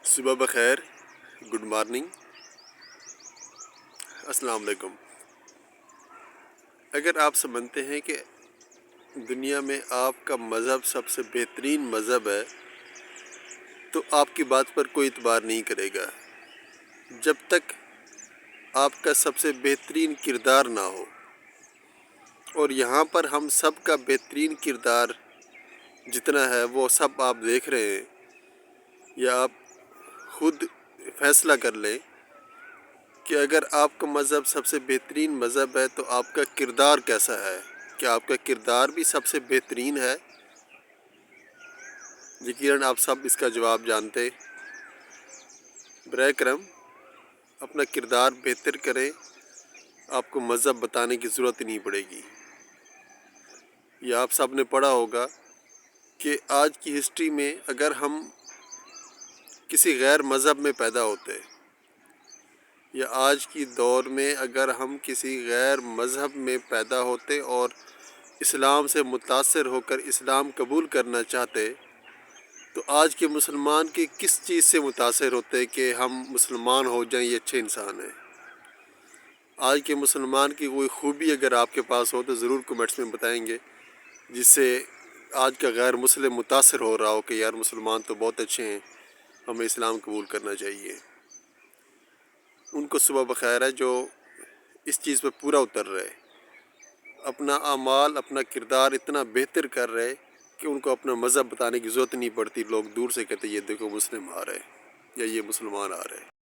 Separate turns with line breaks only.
صبح بخیر، good morning, السلام علیکم۔ اگر آپ سمجھتے ہیں کہ دنیا میں آپ کا مذہب سب سے بہترین مذہب ہے تو آپ کی بات پر کوئی اعتبار نہیں کرے گا جب تک آپ کا سب سے بہترین کردار نہ ہو۔ اور یہاں پر ہم سب کا بہترین کردار جتنا ہے وہ سب آپ دیکھ رہے ہیں، یا آپ خود فیصلہ کر لیں کہ اگر آپ کا مذہب سب سے بہترین مذہب ہے تو آپ کا کردار کیسا ہے؟ کیا آپ کا کردار بھی سب سے بہترین ہے؟ یقیناً آپ سب اس کا جواب جانتے۔ برائے کرم اپنا کردار بہتر کریں، آپ کو مذہب بتانے کی ضرورت نہیں پڑے گی۔ یہ آپ سب نے پڑھا ہوگا کہ آج کی ہسٹری میں اگر ہم کسی غیر مذہب میں پیدا ہوتے، یا آج کی دور میں اگر ہم کسی غیر مذہب میں پیدا ہوتے اور اسلام سے متاثر ہو کر اسلام قبول کرنا چاہتے، تو آج کے مسلمان کی کس چیز سے متاثر ہوتے کہ ہم مسلمان ہو جائیں، یہ اچھے انسان ہیں؟ آج کے مسلمان کی کوئی خوبی اگر آپ کے پاس ہو تو ضرور کمنٹس میں بتائیں گے، جس سے آج کا غیر مسلم متاثر ہو رہا ہو کہ یار مسلمان تو بہت اچھے ہیں، ہمیں اسلام قبول کرنا چاہیے۔ ان کو صبح بخیر ہے جو اس چیز پہ پورا اتر رہے، اپنا اعمال، اپنا کردار اتنا بہتر کر رہے کہ ان کو اپنا مذہب بتانے کی ضرورت نہیں پڑتی۔ لوگ دور سے کہتے یہ دیکھو مسلم آ رہے یا یہ مسلمان آ رہے۔